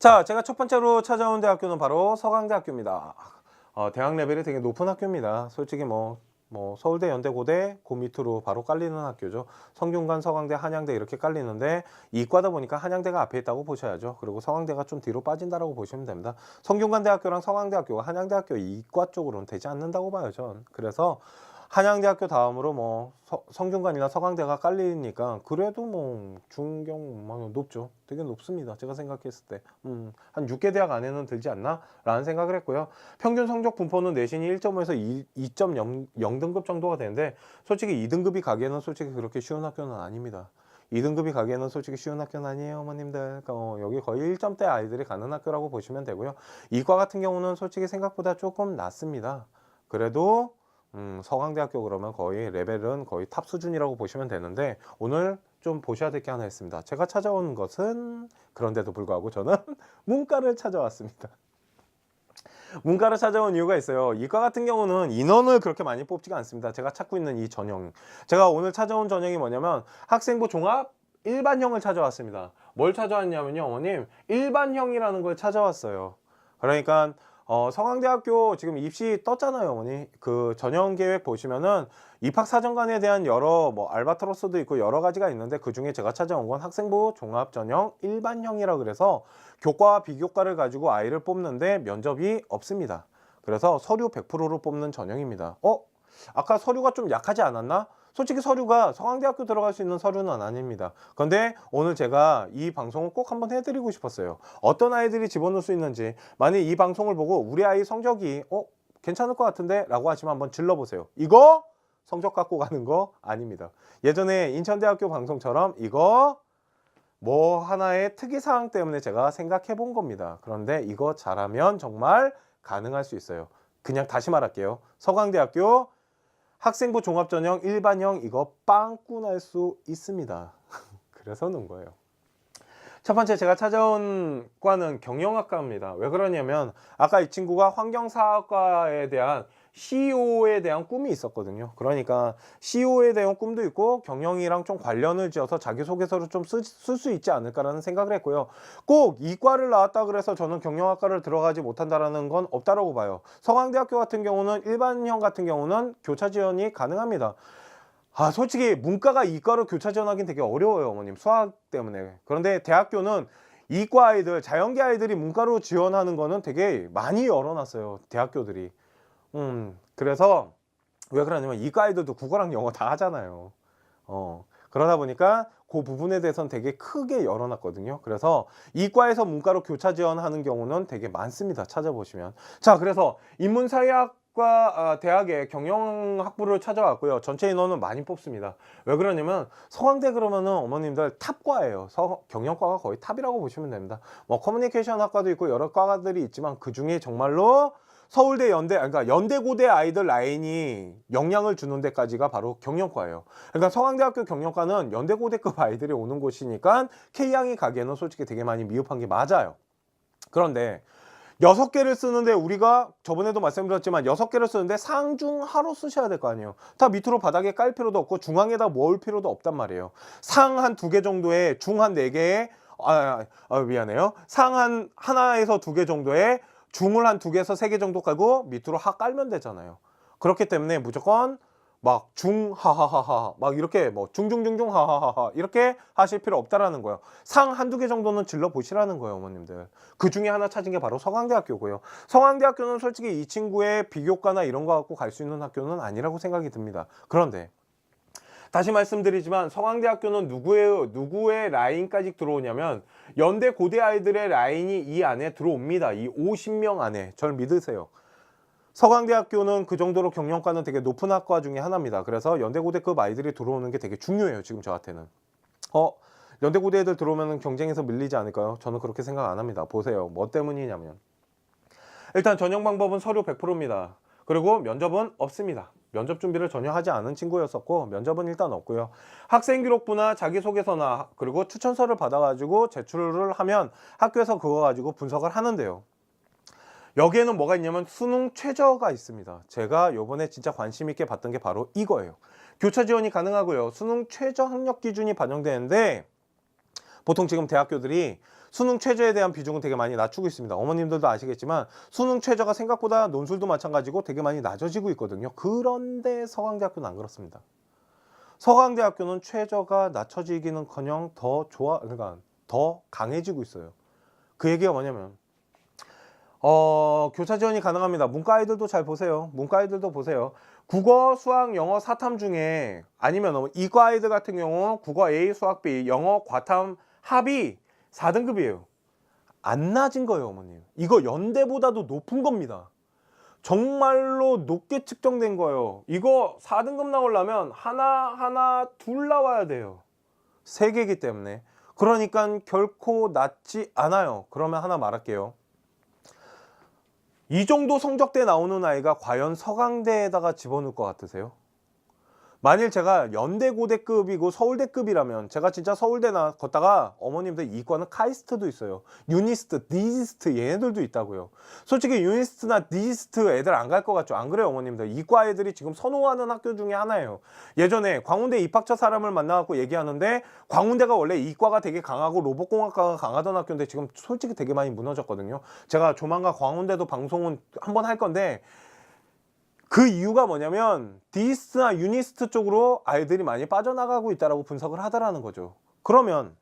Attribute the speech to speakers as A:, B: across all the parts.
A: 자, 제가 첫 번째로 찾아온 대학교는 바로 서강대학교입니다. 대학 레벨이 되게 높은 학교입니다. 솔직히 서울대, 연대, 고대, 그 밑으로 바로 깔리는 학교죠. 성균관, 서강대, 한양대 이렇게 깔리는데 이과다 보니까 한양대가 앞에 있다고 보셔야죠. 그리고 서강대가 좀 뒤로 빠진다라고 보시면 됩니다. 성균관대학교랑 서강대학교가 한양대학교 이과 쪽으로는 되지 않는다고 봐요, 전. 그래서 한양대학교 다음으로 성균관이나 서강대가 깔리니까 그래도 중경 높죠. 되게 높습니다. 제가 생각했을 때 한 6개 대학 안에는 들지 않나? 라는 생각을 했고요. 평균 성적 분포는 내신이 1.5에서 2.0등급 정도가 되는데 솔직히 2등급이 가기에는 솔직히 그렇게 쉬운 학교는 아닙니다. 2등급이 가기에는 솔직히 쉬운 학교는 아니에요, 어머님들. 여기 거의 1점대 아이들이 가는 학교라고 보시면 되고요. 이과 같은 경우는 솔직히 생각보다 조금 낮습니다. 그래도 서강대학교 그러면 거의 레벨은 거의 탑 수준이라고 보시면 되는데 오늘 좀 보셔야 될 게 하나 있습니다. 제가 찾아온 것은 그런데도 불구하고 저는 문과를 찾아왔습니다. 문과를 찾아온 이유가 있어요. 이과 같은 경우는 인원을 그렇게 많이 뽑지가 않습니다. 제가 찾고 있는 이 전형, 제가 오늘 찾아온 전형이 뭐냐면 학생부 종합 일반형을 찾아왔습니다. 뭘 찾아왔냐면요, 어머님, 일반형이라는 걸 찾아왔어요. 그러니까 서강대학교 지금 입시 떴잖아요, 어머니. 그 전형 계획 보시면은 입학 사정관에 대한 여러 알바트로스도 있고 여러 가지가 있는데 그 중에 제가 찾아온 건 학생부 종합 전형 일반형이라 그래서 교과와 비교과를 가지고 아이를 뽑는데 면접이 없습니다. 그래서 서류 100%로 뽑는 전형입니다. 아까 서류가 좀 약하지 않았나? 솔직히 서류가 서강대학교 들어갈 수 있는 서류는 아닙니다. 그런데 오늘 제가 이 방송을 꼭 한번 해드리고 싶었어요. 어떤 아이들이 집어넣을 수 있는지, 만약 이 방송을 보고 우리 아이 성적이 괜찮을 것 같은데 라고 하시면 한번 질러보세요. 이거 성적 갖고 가는 거 아닙니다. 예전에 인천대학교 방송처럼 이거 하나의 특이사항 때문에 제가 생각해 본 겁니다. 그런데 이거 잘하면 정말 가능할 수 있어요. 그냥 다시 말할게요. 서강대학교 학생부 종합전형 일반형 이거 빵꾸 날 수 있습니다. 그래서 넣은 거예요. 첫 번째 제가 찾아온 과는 경영학과입니다. 왜 그러냐면 아까 이 친구가 환경사학과에 대한 CEO에 대한 꿈이 있었거든요. 그러니까 CEO에 대한 꿈도 있고 경영이랑 좀 관련을 지어서 자기소개서를 좀 쓸 수 있지 않을까라는 생각을 했고요. 꼭 이과를 나왔다 그래서 저는 경영학과를 들어가지 못한다라는 건 없다라고 봐요. 서강대학교 같은 경우는 일반형 같은 경우는 교차 지원이 가능합니다. 솔직히 문과가 이과로 교차 지원하기는 되게 어려워요, 어머님. 수학 때문에. 그런데 대학교는 이과 아이들, 자연계 아이들이 문과로 지원하는 거는 되게 많이 열어놨어요, 대학교들이. 그래서 왜 그러냐면 이과 아이들도 국어랑 영어 다 하잖아요. 그러다 보니까 그 부분에 대해서는 되게 크게 열어놨거든요. 그래서 이과에서 문과로 교차 지원하는 경우는 되게 많습니다. 찾아보시면. 자, 그래서 인문사회학과 대학의 경영학부를 찾아왔고요. 전체 인원은 많이 뽑습니다. 왜 그러냐면 서강대 그러면은 어머님들 탑과예요. 경영과가 거의 탑이라고 보시면 됩니다. 커뮤니케이션 학과도 있고 여러 과들이 있지만 그 중에 정말로 서울대, 연대, 그러니까 연대, 고대 아이들 라인이 영향을 주는 데까지가 바로 경영과예요. 그러니까 서강대학교 경영과는 연대, 고대급 아이들이 오는 곳이니까 K양이 가기에는 솔직히 되게 많이 미흡한 게 맞아요. 그런데 6개를 쓰는데 우리가 저번에도 말씀드렸지만 6개를 쓰는데 상중하로 쓰셔야 될 거 아니에요. 다 밑으로 바닥에 깔 필요도 없고 중앙에다 모을 필요도 없단 말이에요. 상 한 2개 정도에 중 한 4개에 미안해요. 상 한 하나에서 2개 정도에 중을 한 2개에서 3개 정도 깔고 밑으로 하 깔면 되잖아요. 그렇기 때문에 무조건 중하하하하 이렇게 중중중중 하하하하 이렇게 하실 필요 없다라는 거예요. 상 한두 개 정도는 질러 보시라는 거예요, 어머님들. 그 중에 하나 찾은 게 바로 서강대학교고요. 서강대학교는 솔직히 이 친구의 비교과나 이런 거 갖고 갈 수 있는 학교는 아니라고 생각이 듭니다. 그런데 다시 말씀드리지만 서강대학교는 누구의 라인까지 들어오냐면 연대 고대 아이들의 라인이 이 안에 들어옵니다. 이 50명 안에. 절 믿으세요. 서강대학교는 그 정도로 경영과는 되게 높은 학과 중에 하나입니다. 그래서 연대 고대급 아이들이 들어오는 게 되게 중요해요, 지금 저한테는. 연대 고대 애들 들어오면 경쟁에서 밀리지 않을까요? 저는 그렇게 생각 안 합니다. 보세요. 뭐 때문이냐면 일단 전형 방법은 서류 100%입니다. 그리고 면접은 없습니다. 면접 준비를 전혀 하지 않은 친구였었고 면접은 일단 없고요. 학생기록부나 자기소개서나 그리고 추천서를 받아가지고 제출을 하면 학교에서 그거 가지고 분석을 하는데요. 여기에는 뭐가 있냐면 수능 최저가 있습니다. 제가 요번에 진짜 관심 있게 봤던 게 바로 이거예요. 교차 지원이 가능하고요. 수능 최저 학력 기준이 반영되는데 보통 지금 대학교들이 수능 최저에 대한 비중은 되게 많이 낮추고 있습니다. 어머님들도 아시겠지만 수능 최저가 생각보다 논술도 마찬가지고 되게 많이 낮아지고 있거든요. 그런데 서강대학교는 안 그렇습니다. 서강대학교는 최저가 낮춰지기는커녕 그러니까 더 강해지고 있어요. 그 얘기가 뭐냐면 교차 지원이 가능합니다. 문과 아이들도 잘 보세요. 문과 아이들도 보세요. 국어, 수학, 영어, 사탐 중에 아니면 이과 아이들 같은 경우 국어 A, 수학 B, 영어, 과탐 합이 4등급이에요. 안 낮은 거예요, 어머님. 이거 연대보다도 높은 겁니다. 정말로 높게 측정된 거예요. 이거 4등급 나오려면 하나, 둘 나와야 돼요. 3개이기 때문에. 그러니까 결코 낮지 않아요. 그러면 하나 말할게요. 이 정도 성적대 나오는 아이가 과연 서강대에다가 집어넣을 것 같으세요? 만일 제가 연대고대급이고 서울대급이라면 제가 진짜 서울대 걷다가 어머님들 이과는 카이스트도 있어요. 유니스트, 디지스트 얘네들도 있다고요. 솔직히 유니스트나 디지스트 애들 안 갈 것 같죠? 안 그래요, 어머님들. 이과 애들이 지금 선호하는 학교 중에 하나예요. 예전에 광운대 입학처 사람을 만나갖고 얘기하는데 광운대가 원래 이과가 되게 강하고 로봇공학과가 강하던 학교인데 지금 솔직히 되게 많이 무너졌거든요. 제가 조만간 광운대도 방송은 한번 할 건데 그 이유가 뭐냐면 디스트나 유니스트 쪽으로 아이들이 많이 빠져나가고 있다라고 분석을 하더라는 거죠. 그러면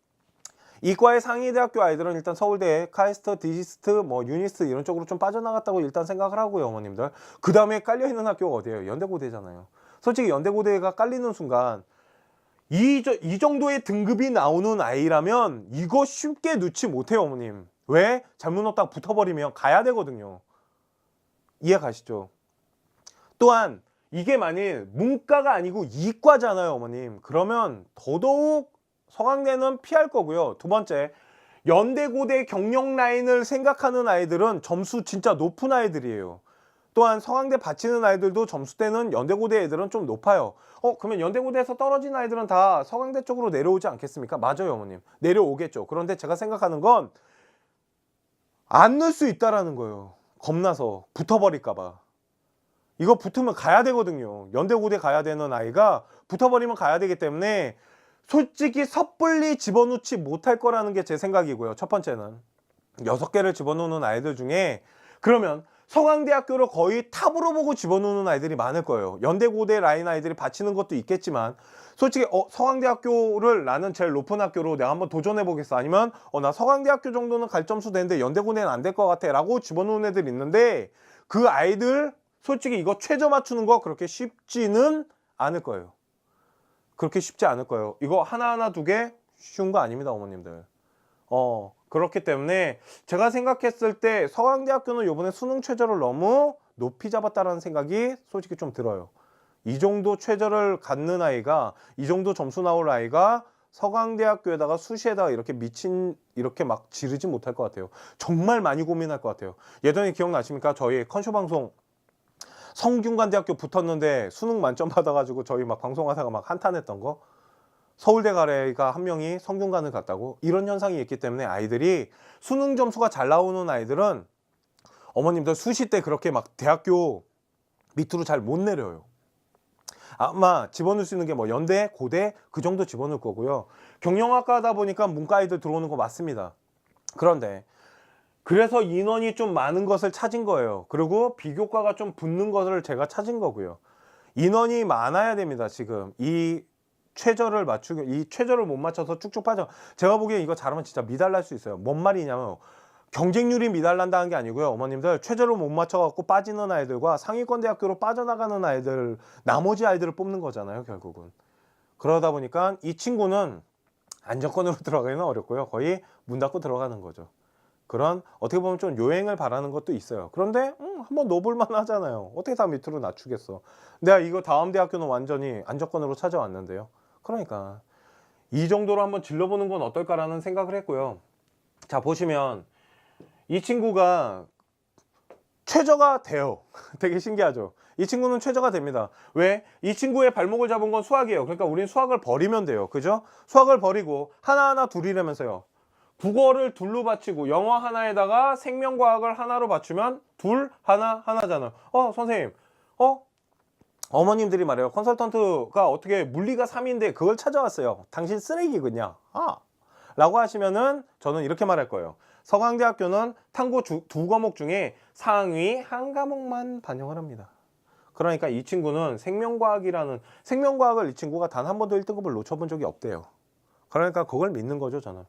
A: 이과의 상위 대학교 아이들은 일단 서울대 카이스트, 디지스트, 유니스트 이런 쪽으로 좀 빠져나갔다고 일단 생각을 하고요, 어머님들. 그 다음에 깔려있는 학교가 어디예요? 연대고대잖아요. 솔직히 연대고대가 깔리는 순간 이 정도의 등급이 나오는 아이라면 이거 쉽게 넣지 못해요, 어머님. 왜? 잘못 넣었다가 붙어버리면 가야 되거든요. 이해 가시죠? 또한 이게 만일 문과가 아니고 이과잖아요, 어머님. 그러면 더더욱 서강대는 피할 거고요. 두 번째, 연대고대 경력 라인을 생각하는 아이들은 점수 진짜 높은 아이들이에요. 또한 서강대 바치는 아이들도 점수대는 연대고대 애들은 좀 높아요. 그러면 연대고대에서 떨어진 아이들은 다 서강대 쪽으로 내려오지 않겠습니까? 맞아요, 어머님. 내려오겠죠. 그런데 제가 생각하는 건 안 넣을 수 있다라는 거예요. 겁나서 붙어버릴까 봐. 이거 붙으면 가야 되거든요. 연대고대 가야 되는 아이가 붙어버리면 가야 되기 때문에 솔직히 섣불리 집어넣지 못할 거라는 게 제 생각이고요. 첫 번째는 6개를 집어넣는 아이들 중에 그러면 서강대학교를 거의 탑으로 보고 집어넣는 아이들이 많을 거예요. 연대고대 라인 아이들이 바치는 것도 있겠지만 솔직히 서강대학교를 나는 제일 높은 학교로 내가 한번 도전해 보겠어. 아니면 나 서강대학교 정도는 갈 점수 되는데 연대고대는 안 될 것 같아 라고 집어넣는 애들 있는데 그 아이들 솔직히 이거 최저 맞추는 거 그렇게 쉽지는 않을 거예요. 그렇게 쉽지 않을 거예요. 이거 하나하나 두 개 쉬운 거 아닙니다, 어머님들. 그렇기 때문에 제가 생각했을 때 서강대학교는 이번에 수능 최저를 너무 높이 잡았다라는 생각이 솔직히 좀 들어요. 이 정도 최저를 갖는 아이가, 이 정도 점수 나올 아이가 서강대학교에다가 수시에다가 이렇게 막 지르지 못할 것 같아요. 정말 많이 고민할 것 같아요. 예전에 기억나십니까? 저희 컨쇼 방송 성균관대학교 붙었는데 수능 만점 받아가지고 저희 막 방송하다가 막 한탄했던 거. 서울대 가래가 한 명이 성균관을 갔다고. 이런 현상이 있기 때문에 아이들이 수능 점수가 잘 나오는 아이들은 어머님들 수시 때 그렇게 막 대학교 밑으로 잘 못 내려요. 아마 집어넣을 수 있는 게 연대, 고대 그 정도 집어넣을 거고요. 경영학과다 보니까 문과 아이들 들어오는 거 맞습니다. 그런데 그래서 인원이 좀 많은 것을 찾은 거예요. 그리고 비교과가 좀 붙는 것을 제가 찾은 거고요. 인원이 많아야 됩니다. 지금 이 최저를 못 맞춰서 쭉쭉 빠져. 제가 보기엔 이거 잘하면 진짜 미달날 수 있어요. 뭔 말이냐면 경쟁률이 미달난다는 게 아니고요. 어머님들 최저를 못 맞춰갖고 빠지는 아이들과 상위권 대학교로 빠져나가는 아이들, 나머지 아이들을 뽑는 거잖아요, 결국은. 그러다 보니까 이 친구는 안정권으로 들어가기는 어렵고요. 거의 문 닫고 들어가는 거죠. 그런 어떻게 보면 좀 요행을 바라는 것도 있어요. 그런데 한번 넣어볼만 하잖아요. 어떻게 다 밑으로 낮추겠어. 내가 이거 다음 대학교는 완전히 안정권으로 찾아왔는데요. 그러니까 이 정도로 한번 질러보는 건 어떨까라는 생각을 했고요. 자, 보시면 이 친구가 최저가 돼요. 되게 신기하죠. 이 친구는 최저가 됩니다. 왜? 이 친구의 발목을 잡은 건 수학이에요. 그러니까 우린 수학을 버리면 돼요. 그죠? 수학을 버리고 하나하나 둘이라면서요. 국어를 둘로 바치고 영어 하나에다가 생명과학을 하나로 바치면 둘, 하나잖아요. 선생님, 어머님들이 말해요. 컨설턴트가 어떻게 물리가 3인데 그걸 찾아왔어요. 당신 쓰레기 그냥. 라고 하시면은 저는 이렇게 말할 거예요. 서강대학교는 탐구 두 과목 중에 상위 한 과목만 반영을 합니다. 그러니까 이 친구는 생명과학을 이 친구가 단 한 번도 1등급을 놓쳐본 적이 없대요. 그러니까 그걸 믿는 거죠, 저는.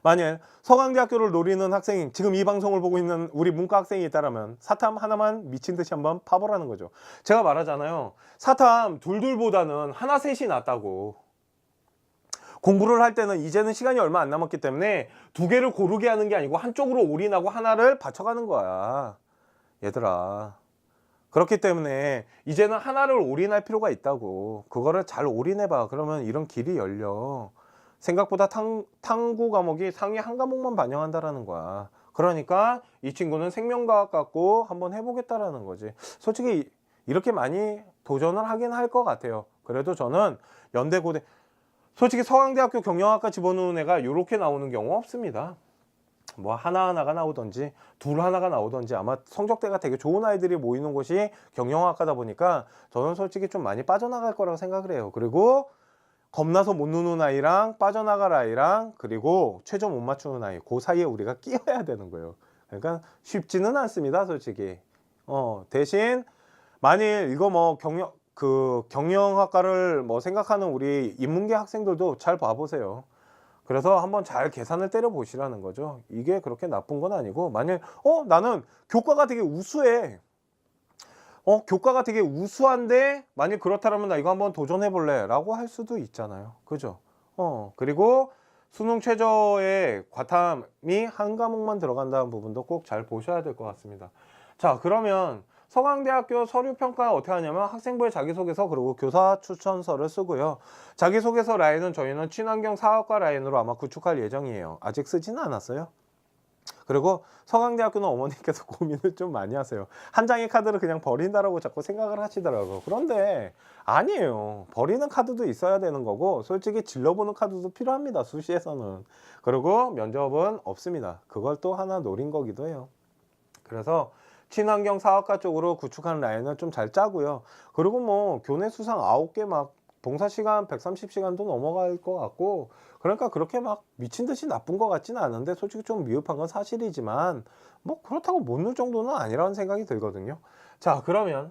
A: 만일 서강대학교를 노리는 학생이 지금 이 방송을 보고 있는 우리 문과 학생이 있다면 사탐 하나만 미친 듯이 한번 파보라는 거죠. 제가 말하잖아요. 사탐 둘둘보다는 하나 셋이 낫다고. 공부를 할 때는 이제는 시간이 얼마 안 남았기 때문에 두 개를 고르게 하는 게 아니고 한쪽으로 올인하고 하나를 받쳐가는 거야. 얘들아. 그렇기 때문에 이제는 하나를 올인할 필요가 있다고. 그거를 잘 올인해봐. 그러면 이런 길이 열려. 생각보다 탐구 과목이 상위 한 과목만 반영한다라는 거야. 그러니까 이 친구는 생명과학 갖고 한번 해보겠다라는 거지. 솔직히 이렇게 많이 도전을 하긴 할 것 같아요. 그래도 저는 연대고대 솔직히 서강대학교 경영학과 집어넣은 애가 이렇게 나오는 경우 없습니다. 뭐 하나하나가 나오던지 둘 하나가 나오던지 아마 성적대가 되게 좋은 아이들이 모이는 곳이 경영학과다 보니까 저는 솔직히 좀 많이 빠져나갈 거라고 생각을 해요. 그리고 겁나서 못 노는 아이랑 빠져나갈 아이랑 그리고 최저 못 맞추는 아이 그 사이에 우리가 끼어야 되는 거예요. 그러니까 쉽지는 않습니다, 솔직히. 대신 만일 이거 뭐 경영학과를 뭐 생각하는 우리 인문계 학생들도 잘 봐보세요. 그래서 한번 잘 계산을 때려 보시라는 거죠. 이게 그렇게 나쁜 건 아니고 만일 나는 교과가 되게 우수해. 교과가 되게 우수한데 만약 그렇다면 나 이거 한번 도전해 볼래 라고 할 수도 있잖아요. 그죠? 그리고 수능 최저의 과탐이 한 과목만 들어간다는 부분도 꼭 잘 보셔야 될 것 같습니다. 자, 그러면 서강대학교 서류평가 어떻게 하냐면 학생부의 자기소개서 그리고 교사 추천서를 쓰고요. 자기소개서 라인은 저희는 친환경 사학과 라인으로 아마 구축할 예정이에요. 아직 쓰지는 않았어요. 그리고 서강대학교는 어머니께서 고민을 좀 많이 하세요. 한 장의 카드를 그냥 버린다라고 자꾸 생각을 하시더라고요. 그런데 아니에요. 버리는 카드도 있어야 되는 거고 솔직히 질러보는 카드도 필요합니다. 수시에서는. 그리고 면접은 없습니다. 그걸 또 하나 노린 거기도 해요. 그래서 친환경 사학과 쪽으로 구축한 라인을 좀 잘 짜고요. 그리고 뭐 교내 수상 9개 막 봉사시간 130시간도 넘어갈 것 같고 그러니까 그렇게 막 미친 듯이 나쁜 것 같지는 않은데 솔직히 좀 미흡한 건 사실이지만 뭐 그렇다고 못 넣을 정도는 아니라는 생각이 들거든요. 자, 그러면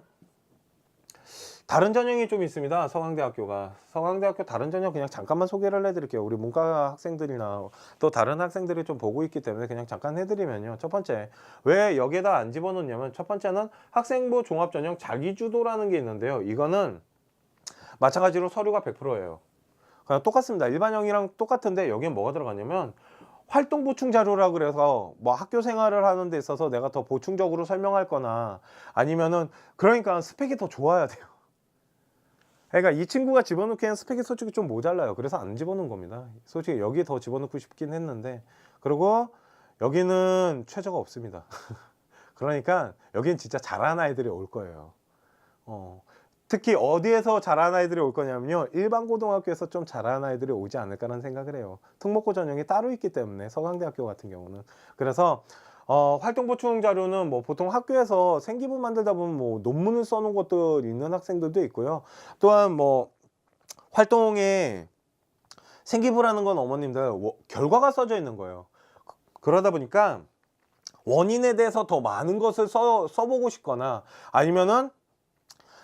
A: 다른 전형이 좀 있습니다. 서강대학교가. 서강대학교 다른 전형 그냥 잠깐만 소개를 해드릴게요. 우리 문과 학생들이나 또 다른 학생들이 좀 보고 있기 때문에 그냥 잠깐 해드리면요. 첫 번째, 왜 여기에다 안 집어넣냐면 첫 번째는 학생부 종합전형 자기주도라는 게 있는데요. 이거는 마찬가지로 서류가 100%예요. 그냥 똑같습니다. 일반형이랑 똑같은데 여기엔 뭐가 들어가냐면 활동 보충 자료라 그래서 뭐 학교 생활을 하는 데 있어서 내가 더 보충적으로 설명할 거나 아니면은 그러니까 스펙이 더 좋아야 돼요. 그러니까 이 친구가 집어넣기엔 스펙이 솔직히 좀 모자라요. 그래서 안 집어넣은 겁니다. 솔직히 여기 더 집어넣고 싶긴 했는데 그리고 여기는 최저가 없습니다. 그러니까 여긴 진짜 잘하는 아이들이 올 거예요. 특히 어디에서 잘하는 아이들이 올 거냐면요. 일반 고등학교에서 좀 잘하는 아이들이 오지 않을까라는 생각을 해요. 특목고 전형이 따로 있기 때문에 서강대학교 같은 경우는. 그래서 활동 보충 자료는 뭐 보통 학교에서 생기부 만들다 보면 뭐 논문을 써놓은 것도 있는 학생들도 있고요. 또한 뭐 활동에 생기부라는 건 어머님들 결과가 써져 있는 거예요. 그러다 보니까 원인에 대해서 더 많은 것을 써보고 싶거나 아니면은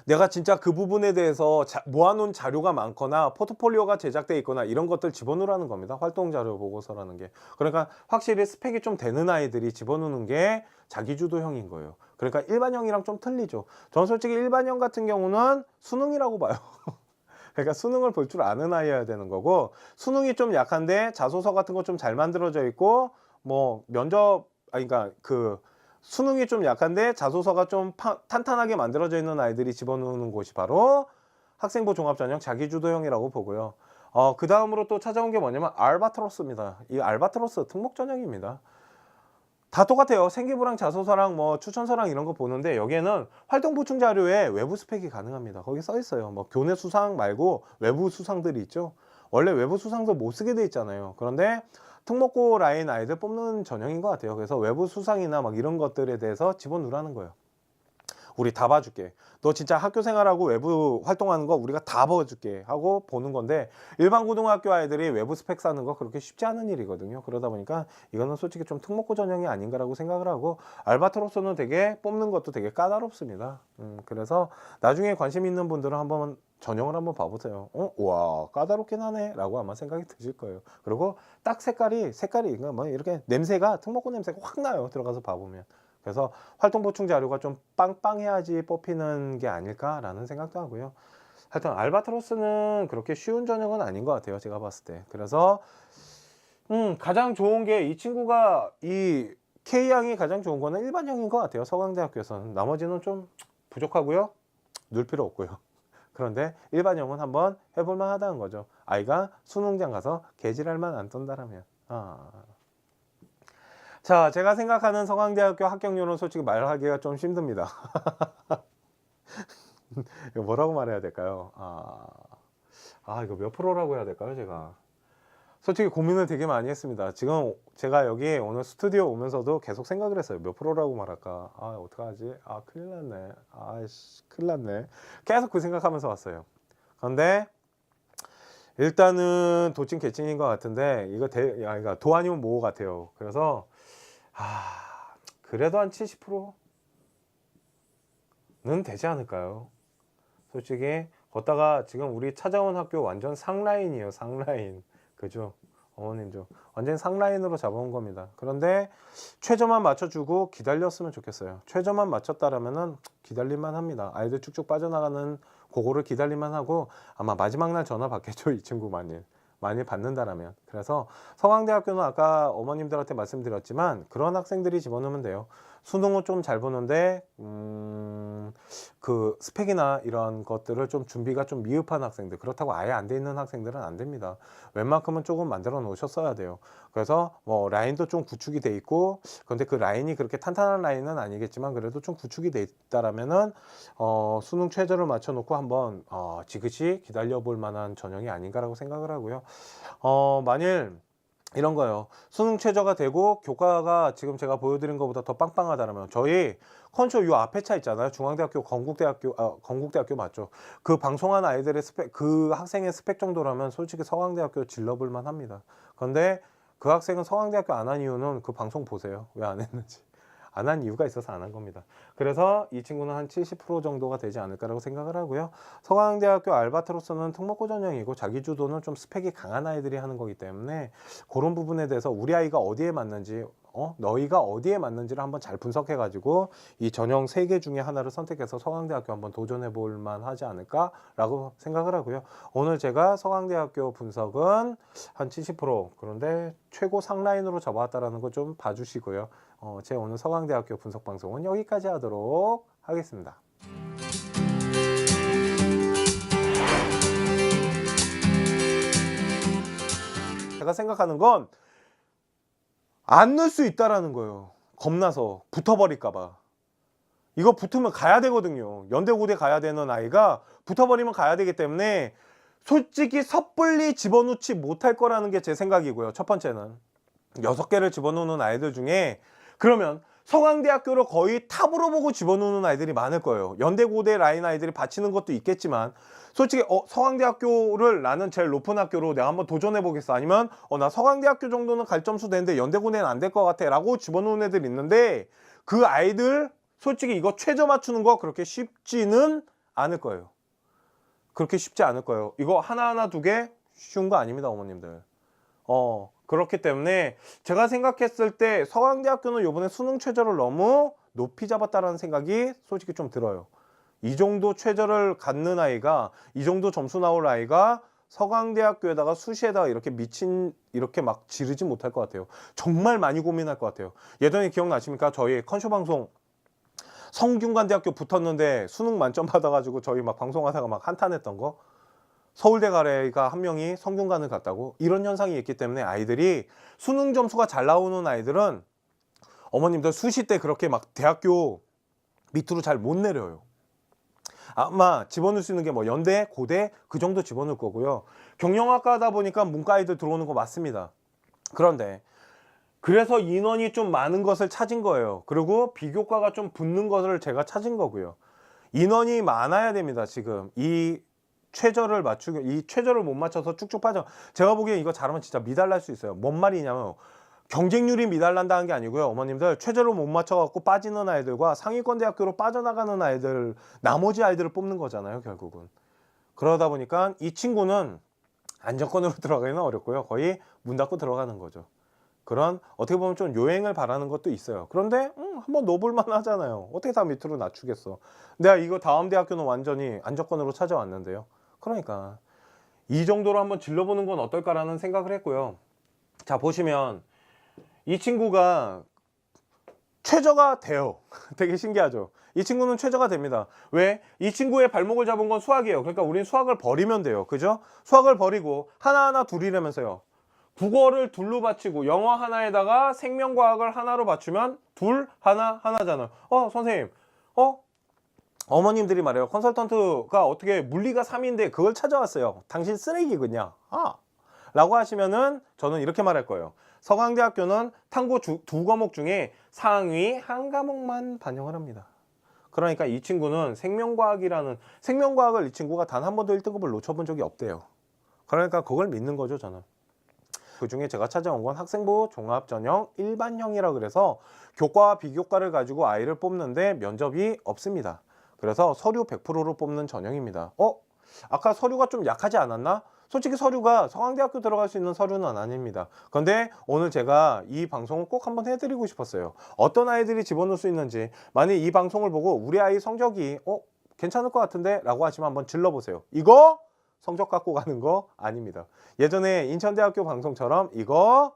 A: 내가 진짜 그 부분에 대해서 모아놓은 자료가 많거나 포트폴리오가 제작되어 있거나 이런 것들 집어넣으라는 겁니다. 활동자료 보고서라는 게. 그러니까 확실히 스펙이 좀 되는 아이들이 집어넣는 게 자기주도형인 거예요. 그러니까 일반형이랑 좀 틀리죠. 저는 솔직히 일반형 같은 경우는 수능이라고 봐요. 그러니까 수능을 볼 줄 아는 아이여야 되는 거고 수능이 좀 약한데 자소서 같은 거 좀 잘 만들어져 있고 뭐 면접 그러니까 수능이 좀 약한데 자소서가 좀 탄탄하게 만들어져 있는 아이들이 집어넣는 곳이 바로 학생부 종합전형 자기주도형이라고 보고요. 그 다음으로 또 찾아온 게 뭐냐면 알바트로스입니다. 이 알바트로스 특목전형입니다. 다 똑같아요. 생기부랑 자소서랑 뭐 추천서랑 이런 거 보는데 여기에는 활동 보충 자료에 외부 스펙이 가능합니다. 거기 써 있어요. 뭐 교내 수상 말고 외부 수상들이 있죠. 원래 외부 수상도 못 쓰게 돼 있잖아요. 그런데 특목고 라인 아이들 뽑는 전형인 것 같아요. 그래서 외부 수상이나 막 이런 것들에 대해서 집어넣으라는 거예요. 우리 다 봐줄게. 너 진짜 학교 생활하고 외부 활동하는 거 우리가 다 봐줄게 하고 보는 건데, 일반 고등학교 아이들이 외부 스펙 쌓는 거 그렇게 쉽지 않은 일이거든요. 그러다 보니까 이거는 솔직히 좀 특목고 전형이 아닌가라고 생각을 하고, 알바트로스는 되게 뽑는 것도 되게 까다롭습니다. 그래서 나중에 관심 있는 분들은 한번 전형을 한번 봐보세요. 와, 까다롭긴 하네 라고 아마 생각이 드실 거예요. 그리고 딱 색깔이 그러니까 뭐 이렇게 냄새가, 특목고 냄새가 확 나요, 들어가서 봐보면. 그래서 활동 보충 자료가 좀 빵빵해야지 뽑히는 게 아닐까라는 생각도 하고요. 하여튼 알바트로스는 그렇게 쉬운 전형은 아닌 것 같아요, 제가 봤을 때. 그래서 가장 좋은 게, 이 친구가 이 K양이 가장 좋은 거는 일반형인 것 같아요, 서강대학교에서는. 나머지는 좀 부족하고요, 넣을 필요 없고요. 그런데 일반형은 한번 해볼만 하다는 거죠. 아이가 수능장 가서 개질할만 안 떤다라면. 자, 제가 생각하는 서강대학교 합격률은 솔직히 말하기가 좀 힘듭니다. 이거 뭐라고 말해야 될까요? 이거 몇 프로라고 해야 될까요, 제가? 솔직히 고민을 되게 많이 했습니다. 지금 제가 여기 오늘 스튜디오 오면서도 계속 생각을 했어요. 몇 프로라고 말할까? 어떡하지? 큰일 났네. 큰일 났네. 계속 그 생각하면서 왔어요. 그런데 일단은 도찐 개찐인 것 같은데, 이거 그러니까 도 아니면 모 같아요. 그래서 그래도 한 70%는 되지 않을까요? 솔직히 걷다가 지금 우리 찾아온 학교 완전 상라인이에요, 상라인. 그죠? 어머님도 완전 상라인으로 잡아온 겁니다. 그런데 최저만 맞춰주고 기다렸으면 좋겠어요. 최저만 맞췄다라면은 기다릴만 합니다. 아이들 쭉쭉 빠져나가는 그거를 기다릴만 하고, 아마 마지막 날 전화 받겠죠, 이 친구 만일 받는다라면. 그래서 서강대학교는 아까 어머님들한테 말씀드렸지만 그런 학생들이 집어넣으면 돼요. 수능은 좀 잘 보는데 그 스펙이나 이런 것들을 좀 준비가 좀 미흡한 학생들, 그렇다고 아예 안 돼 있는 학생들은 안 됩니다. 웬만큼은 조금 만들어 놓으셨어야 돼요. 그래서 뭐 라인도 좀 구축이 돼 있고, 그런데 그 라인이 그렇게 탄탄한 라인은 아니겠지만 그래도 좀 구축이 돼 있다라면은 수능 최저를 맞춰 놓고 한번 지그시 기다려 볼 만한 전형이 아닌가라고 생각을 하고요. 만일 이런 거예요. 수능 최저가 되고 교과가 지금 제가 보여드린 것보다 더 빵빵하다면, 저희 컨쇼 요 앞에 차 있잖아요. 중앙대학교, 건국대학교 맞죠? 그 방송한 아이들의 스펙, 그 학생의 스펙 정도라면 솔직히 서강대학교 질러볼만 합니다. 그런데 그 학생은 서강대학교 안 한 이유는 그 방송 보세요. 왜 안 했는지. 안 한 이유가 있어서 안 한 겁니다. 그래서 이 친구는 한 70% 정도가 되지 않을까라고 생각을 하고요. 서강대학교 알바트로스는 특목고 전형이고 자기주도는 좀 스펙이 강한 아이들이 하는 거기 때문에 그런 부분에 대해서 우리 아이가 어디에 맞는지, 너희가 어디에 맞는지를 한번 잘 분석해 가지고 이 전형 3개 중에 하나를 선택해서 서강대학교 한번 도전해 볼 만하지 않을까라고 생각을 하고요. 오늘 제가 서강대학교 분석은 한 70%, 그런데 최고 상라인으로 잡아왔다라는 거 좀 봐주시고요. 제 오늘 서강대학교 분석 방송은 여기까지 하도록 하겠습니다. 제가 생각하는 건 안 넣을 수 있다라는 거예요. 겁나서 붙어버릴까봐. 이거 붙으면 가야 되거든요. 연대고대 가야 되는 아이가 붙어버리면 가야 되기 때문에 솔직히 섣불리 집어넣지 못할 거라는 게 제 생각이고요. 첫 번째는 6개를 집어넣는 아이들 중에 그러면 서강대학교를 거의 탑으로 보고 집어넣는 아이들이 많을 거예요. 연대고대 라인 아이들이 바치는 것도 있겠지만, 솔직히 서강대학교를 나는 제일 높은 학교로 내가 한번 도전해 보겠어, 아니면 나 서강대학교 정도는 갈 점수 되는데 연대고대는 안 될 것 같아 라고 집어넣는 애들 있는데, 그 아이들 솔직히 이거 최저 맞추는 거 그렇게 쉽지는 않을 거예요. 그렇게 쉽지 않을 거예요. 이거 하나하나 2개 쉬운 거 아닙니다, 어머님들. 그렇기 때문에 제가 생각했을 때 서강대학교는 이번에 수능 최저를 너무 높이 잡았다라는 생각이 솔직히 좀 들어요. 이 정도 최저를 갖는 아이가, 이 정도 점수 나올 아이가 서강대학교에다가 수시에다가 이렇게 막 지르지 못할 것 같아요. 정말 많이 고민할 것 같아요. 예전에 기억나십니까? 저희 컨쇼 방송 성균관대학교 붙었는데 수능 만점 받아가지고 저희 막 방송하다가 막 한탄했던 거. 서울대 가래가 한 명이 성균관을 갔다고. 이런 현상이 있기 때문에 아이들이 수능 점수가 잘 나오는 아이들은 어머님들 수시 때 그렇게 막 대학교 밑으로 잘 못 내려요. 아마 집어넣을 수 있는 게 뭐 연대, 고대 그 정도 집어넣을 거고요. 경영학과다 보니까 문과 아이들 들어오는 거 맞습니다. 그런데 그래서 인원이 좀 많은 것을 찾은 거예요. 그리고 비교과가 좀 붙는 것을 제가 찾은 거고요. 인원이 많아야 됩니다. 지금 이 최저를 맞추기, 이 최저를 못 맞춰서 쭉쭉 빠져. 제가 보기엔 이거 잘하면 진짜 미달날 수 있어요. 뭔 말이냐면 경쟁률이 미달난다는 게 아니고요. 어머님들 최저를 못 맞춰갖고 빠지는 아이들과 상위권 대학교로 빠져나가는 아이들, 나머지 아이들을 뽑는 거잖아요, 결국은. 그러다 보니까 이 친구는 안정권으로 들어가기는 어렵고요. 거의 문 닫고 들어가는 거죠. 그런 어떻게 보면 좀 요행을 바라는 것도 있어요. 그런데 한번 넣어볼만 하잖아요. 어떻게 다 밑으로 낮추겠어. 내가 이거 다음 대학교는 완전히 안정권으로 찾아왔는데요. 그러니까 이 정도로 한번 질러보는 건 어떨까라는 생각을 했고요. 자, 보시면 이 친구가 최저가 돼요. 되게 신기하죠. 이 친구는 최저가 됩니다. 왜? 이 친구의 발목을 잡은 건 수학이에요. 그러니까 우린 수학을 버리면 돼요. 그죠? 수학을 버리고 하나하나 둘이라면서요. 국어를 둘로 받치고 영어 하나에다가 생명과학을 하나로 받추면 둘, 하나, 하나잖아요. 선생님. 어머님들이 말해요. 컨설턴트가 어떻게 물리가 3인데 그걸 찾아왔어요. 당신 쓰레기 그냥. 라고 하시면은 저는 이렇게 말할 거예요. 서강대학교는 탐구 두 과목 중에 상위 한 과목만 반영을 합니다. 그러니까 이 친구는 생명과학을 이 친구가 단 한 번도 1등급을 놓쳐본 적이 없대요. 그러니까 그걸 믿는 거죠, 저는. 그 중에 제가 찾아온 건 학생부 종합전형 일반형이라 그래서 교과와 비교과를 가지고 아이를 뽑는데 면접이 없습니다. 그래서 서류 100%로 뽑는 전형입니다. 아까 서류가 좀 약하지 않았나? 솔직히 서류가 서강대학교 들어갈 수 있는 서류는 아닙니다. 그런데 오늘 제가 이 방송을 꼭 한번 해드리고 싶었어요. 어떤 아이들이 집어넣을 수 있는지, 만약 이 방송을 보고 우리 아이 성적이 괜찮을 것 같은데 라고 하시면 한번 질러보세요. 이거 성적 갖고 가는 거 아닙니다. 예전에 인천대학교 방송처럼 이거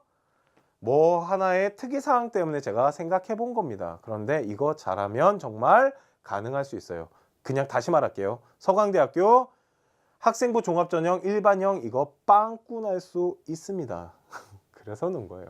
A: 뭐 하나의 특이사항 때문에 제가 생각해 본 겁니다. 그런데 이거 잘하면 정말 가능할 수 있어요. 그냥 다시 말할게요. 서강대학교 학생부 종합전형 일반형 이거 빵꾸 날 수 있습니다. 그래서 넣은 거예요.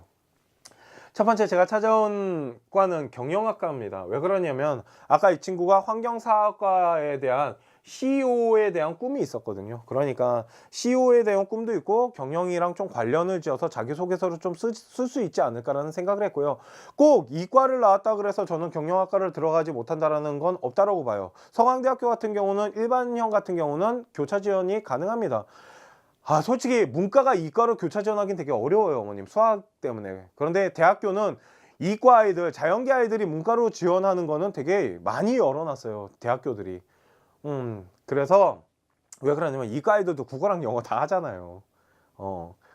A: 첫 번째 제가 찾아온 과는 경영학과입니다. 왜 그러냐면 아까 이 친구가 환경사학과에 대한 CEO에 대한 꿈이 있었거든요. 그러니까 CEO에 대한 꿈도 있고 경영이랑 좀 관련을 지어서 자기소개서를 좀 쓸 수 있지 않을까라는 생각을 했고요. 꼭 이과를 나왔다 그래서 저는 경영학과를 들어가지 못한다라는 건 없다라고 봐요. 서강대학교 같은 경우는 일반형 같은 경우는 교차 지원이 가능합니다. 솔직히 문과가 이과로 교차 지원하기는 되게 어려워요, 어머님. 수학 때문에. 그런데 대학교는 이과 아이들, 자연계 아이들이 문과로 지원하는 거는 되게 많이 열어놨어요, 대학교들이. 그래서 왜 그러냐면 이과 아이들도 국어랑 영어 다 하잖아요.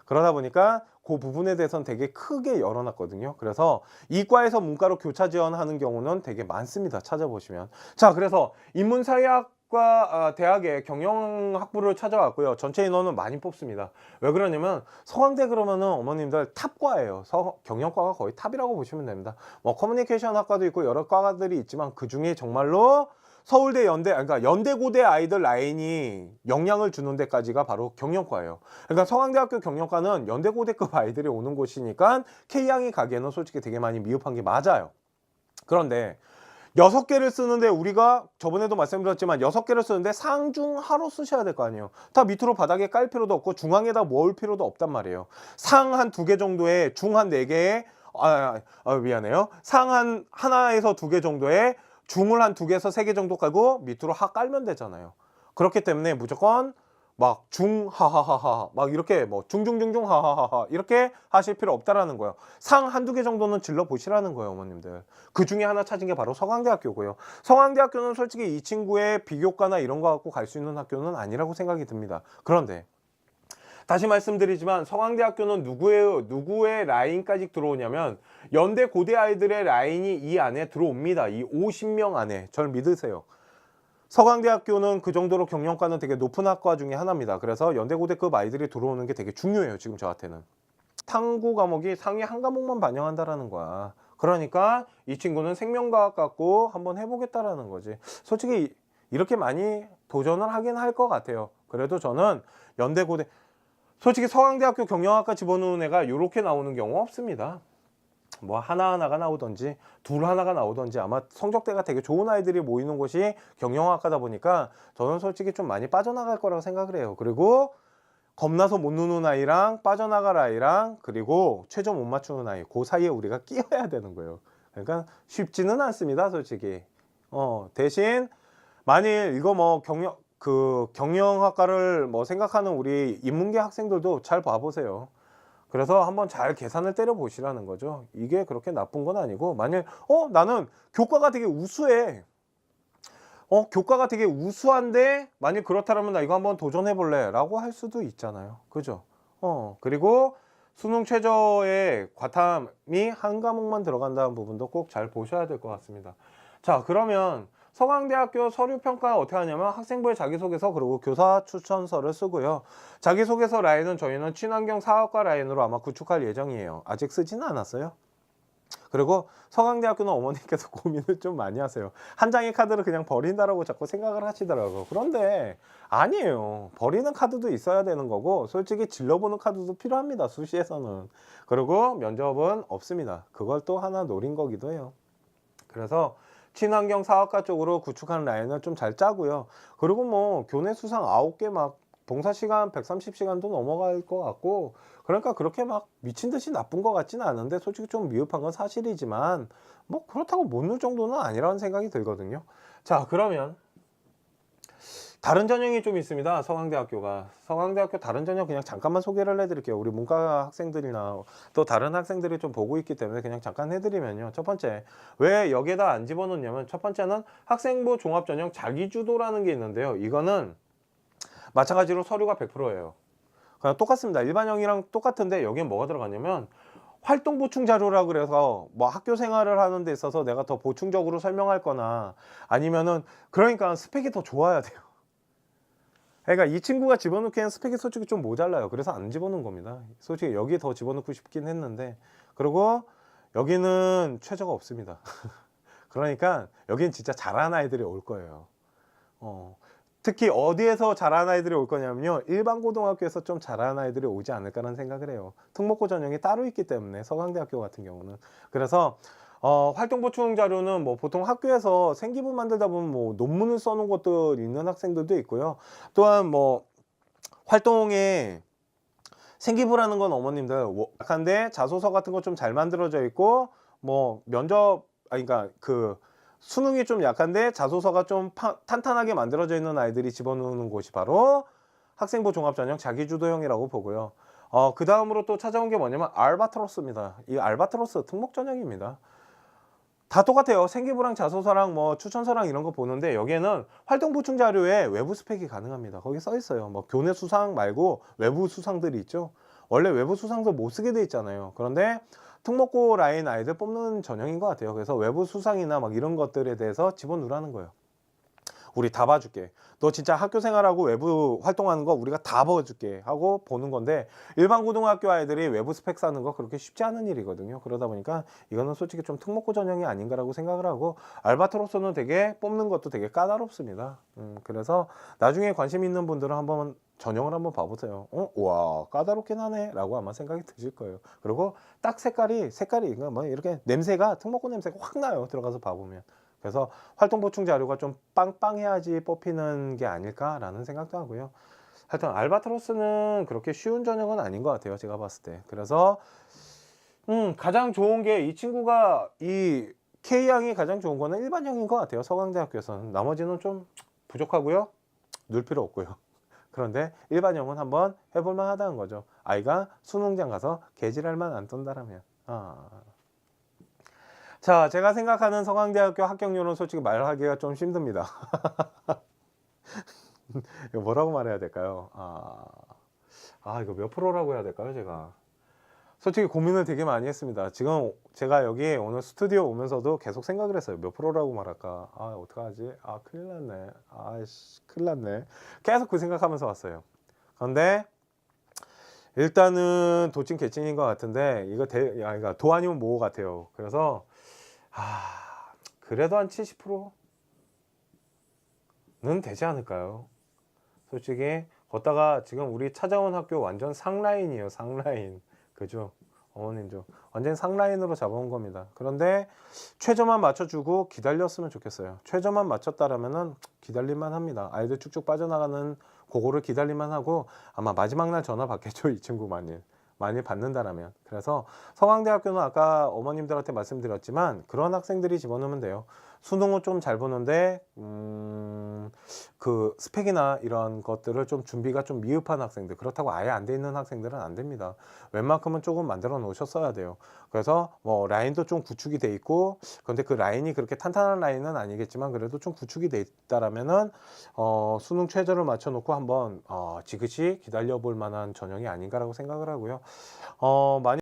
A: 그러다 보니까 그 부분에 대해서는 되게 크게 열어놨거든요. 그래서 이과에서 문과로 교차 지원하는 경우는 되게 많습니다. 찾아보시면. 자, 그래서 인문사회학과 대학의 경영학부를 찾아왔고요. 전체 인원은 많이 뽑습니다. 왜 그러냐면 서강대 그러면은 어머님들 탑과예요. 경영과가 거의 탑이라고 보시면 됩니다. 뭐 커뮤니케이션 학과도 있고 여러 과들이 있지만 그 중에 정말로 서울대, 연대, 그러니까 연대고대 아이들 라인이 영향을 주는 데까지가 바로 경영과예요. 그러니까 서강대학교 경영과는 연대고대급 아이들이 오는 곳이니까 K양이 가기에는 솔직히 되게 많이 미흡한 게 맞아요. 그런데 6개를 쓰는데 우리가 저번에도 말씀드렸지만 6개를 쓰는데 상중하로 쓰셔야 될 거 아니에요. 다 밑으로 바닥에 깔 필요도 없고 중앙에다 모을 필요도 없단 말이에요. 상 한 2개 정도에 중 한 4개에 미안해요. 상 한 하나에서 2개 정도에 중을 한 2개에서 3개 정도 깔고 밑으로 하 깔면 되잖아요. 그렇기 때문에 무조건 막 중 하하하하 막 이렇게 뭐 중중중중 하하하하 이렇게 하실 필요 없다라는 거예요. 상 한두 개 정도는 질러 보시라는 거예요, 어머님들. 그 중에 하나 찾은 게 바로 서강대학교고요. 서강대학교는 솔직히 이 친구의 비교과나 이런 거 갖고 갈 수 있는 학교는 아니라고 생각이 듭니다. 그런데 다시 말씀드리지만 서강대학교는 누구의 라인까지 들어오냐면 연대 고대 아이들의 라인이 이 안에 들어옵니다. 이 50명 안에. 절 믿으세요. 서강대학교는 그 정도로 경영과는 되게 높은 학과 중에 하나입니다. 그래서 연대고대급 아이들이 들어오는 게 되게 중요해요, 지금 저한테는. 탐구 과목이 상위 한 과목만 반영한다라는 거야. 그러니까 이 친구는 생명과학 갖고 한번 해보겠다라는 거지. 솔직히 이렇게 많이 도전을 하긴 할 것 같아요. 그래도 저는 연대고대 솔직히 서강대학교 경영학과 집어넣은 애가 이렇게 나오는 경우 없습니다. 뭐 하나하나가 나오던지 둘 하나가 나오던지 아마 성적대가 되게 좋은 아이들이 모이는 곳이 경영학과다 보니까 저는 솔직히 좀 많이 빠져나갈 거라고 생각을 해요. 그리고 겁나서 못 노는 아이랑 빠져나갈 아이랑 그리고 최저 못 맞추는 아이 그 사이에 우리가 끼어야 되는 거예요. 그러니까 쉽지는 않습니다, 솔직히. 대신 만일 이거 뭐 경영학과를 뭐 생각하는 우리 인문계 학생들도 잘 봐보세요. 그래서 한번 잘 계산을 때려 보시라는 거죠. 이게 그렇게 나쁜 건 아니고, 만일 나는 교과가 되게 우수해. 교과가 되게 우수한데 만일 그렇다면 나 이거 한번 도전해 볼래 라고 할 수도 있잖아요. 그죠? 그리고 수능 최저의 과탐이 한 과목만 들어간다는 부분도 꼭 잘 보셔야 될 것 같습니다. 자, 그러면 서강대학교 서류평가 어떻게 하냐면 학생부의 자기소개서 그리고 교사 추천서를 쓰고요. 자기소개서 라인은 저희는 친환경 사업과 라인으로 아마 구축할 예정이에요. 아직 쓰지는 않았어요. 그리고 서강대학교는 어머니께서 고민을 좀 많이 하세요. 한 장의 카드를 그냥 버린다라고 자꾸 생각을 하시더라고요. 그런데 아니에요. 버리는 카드도 있어야 되는 거고, 솔직히 질러보는 카드도 필요합니다. 수시에서는. 그리고 면접은 없습니다. 그걸 또 하나 노린 거기도 해요. 그래서 친환경 사업과 쪽으로 구축한 라인을 좀 잘 짜고요. 그리고 뭐 교내 수상 9개 막 봉사시간 130시간도 넘어갈 것 같고, 그러니까 그렇게 막 미친 듯이 나쁜 것 같지는 않은데, 솔직히 좀 미흡한 건 사실이지만 뭐 그렇다고 못 넣을 정도는 아니라는 생각이 들거든요. 자, 그러면 다른 전형이 좀 있습니다. 서강대학교 다른 전형 그냥 잠깐만 소개를 해드릴게요. 우리 문과 학생들이나 또 다른 학생들이 좀 보고 있기 때문에 그냥 잠깐 해드리면요. 첫 번째, 왜 여기에다 안 집어넣냐면, 첫 번째는 학생부 종합전형 자기주도라는 게 있는데요. 이거는 마찬가지로 서류가 100%예요. 그냥 똑같습니다. 일반형이랑 똑같은데 여기엔 뭐가 들어가냐면 활동 보충 자료라 그래서 뭐 학교 생활을 하는 데 있어서 내가 더 보충적으로 설명할 거나, 아니면은 그러니까 스펙이 더 좋아야 돼요. 그러니까 이 친구가 집어넣기엔 스펙이 솔직히 좀 모자라요. 그래서 안 집어넣은 겁니다. 솔직히 여기에 더 집어넣고 싶긴 했는데, 그리고 여기는 최저가 없습니다. 그러니까 여긴 진짜 잘하는 아이들이 올 거예요. 특히 어디에서 잘하는 아이들이 올 거냐면요, 일반 고등학교에서 좀 잘하는 아이들이 오지 않을까라는 생각을 해요. 특목고 전형이 따로 있기 때문에, 서강대학교 같은 경우는. 그래서 활동 보충 자료는 뭐 보통 학교에서 생기부 만들다 보면 뭐 논문을 써놓은 것도 있는 학생들도 있고요. 또한 뭐 활동에 생기부라는 건 어머님들 약한데 자소서 같은 거 좀 잘 만들어져 있고, 뭐 그러니까 그 수능이 좀 약한데 자소서가 좀 탄탄하게 만들어져 있는 아이들이 집어넣는 곳이 바로 학생부 종합전형 자기주도형이라고 보고요. 그 다음으로 또 찾아온 게 뭐냐면 알바트로스입니다. 이 알바트로스 특목전형입니다. 다 똑같아요. 생기부랑 자소서랑 뭐 추천서랑 이런 거 보는데, 여기에는 활동 보충 자료에 외부 스펙이 가능합니다. 거기 써 있어요. 뭐 교내 수상 말고 외부 수상들이 있죠. 원래 외부 수상서 못 쓰게 돼 있잖아요. 그런데 특목고 라인 아이들 뽑는 전형인 것 같아요. 그래서 외부 수상이나 막 이런 것들에 대해서 집어넣으라는 거예요. 우리 다 봐줄게. 너 진짜 학교 생활하고 외부 활동하는 거 우리가 다 봐줄게 하고 보는 건데, 일반 고등학교 아이들이 외부 스펙 쌓는 거 그렇게 쉽지 않은 일이거든요. 그러다 보니까 이거는 솔직히 좀 특목고 전형이 아닌가라고 생각을 하고, 알바트로스는 되게 뽑는 것도 되게 까다롭습니다. 그래서 나중에 관심 있는 분들은 한번 전형을 한번 봐보세요. 와, 까다롭긴 하네 라고 아마 생각이 드실 거예요. 그리고 딱 색깔이 뭐 이렇게 냄새가, 특목고 냄새가 확 나요. 들어가서 봐보면. 그래서 활동 보충 자료가 좀 빵빵해야지 뽑히는 게 아닐까라는 생각도 하고요. 하여튼 알바트로스는 그렇게 쉬운 전형은 아닌 것 같아요. 제가 봤을 때. 그래서 가장 좋은 게, 이 친구가 이 K양이 가장 좋은 거는 일반형인 것 같아요. 서강대학교에서는. 나머지는 좀 부족하고요. 넣을 필요 없고요. 그런데 일반형은 한번 해볼만 하다는 거죠. 아이가 수능장 가서 개질할만 안 떤다라면. 자, 제가 생각하는 서강대학교 합격률은 솔직히 말하기가 좀 힘듭니다. 이거 뭐라고 말해야 될까요? 이거 몇 프로라고 해야 될까요, 제가? 솔직히 고민을 되게 많이 했습니다. 지금 제가 여기 오늘 스튜디오 오면서도 계속 생각을 했어요. 몇 프로라고 말할까? 어떡하지? 큰일 났네. 큰일 났네. 계속 그 생각하면서 왔어요. 그런데 일단은 도찐 개찐인 것 같은데, 이거 그러니까 도 아니면 모 같아요. 그래서 그래도 한 70%는 되지 않을까요? 솔직히 걷다가 지금 우리 찾아온 학교 완전 상라인이에요. 상라인. 그죠? 어머님도 완전 상라인으로 잡아온 겁니다. 그런데 최저만 맞춰주고 기다렸으면 좋겠어요. 최저만 맞췄다라면은 기다릴만 합니다. 아이들 쭉쭉 빠져나가는 그거를 기다릴만 하고, 아마 마지막 날 전화 받겠죠. 이 친구 많이 받는다라면. 그래서 서강대학교는 아까 어머님들한테 말씀드렸지만 그런 학생들이 집어넣으면 돼요. 수능은 좀 잘 보는데 그 스펙이나 이런 것들을 좀 준비가 좀 미흡한 학생들, 그렇다고 아예 안 돼 있는 학생들은 안 됩니다. 웬만큼은 조금 만들어 놓으셨어야 돼요. 그래서 뭐 라인도 좀 구축이 돼 있고, 근데 그 라인이 그렇게 탄탄한 라인은 아니겠지만 그래도 좀 구축이 돼 있다라면은 수능 최저를 맞춰 놓고 한번 지그시 기다려 볼 만한 전형이 아닌가라고 생각을 하고요. 많이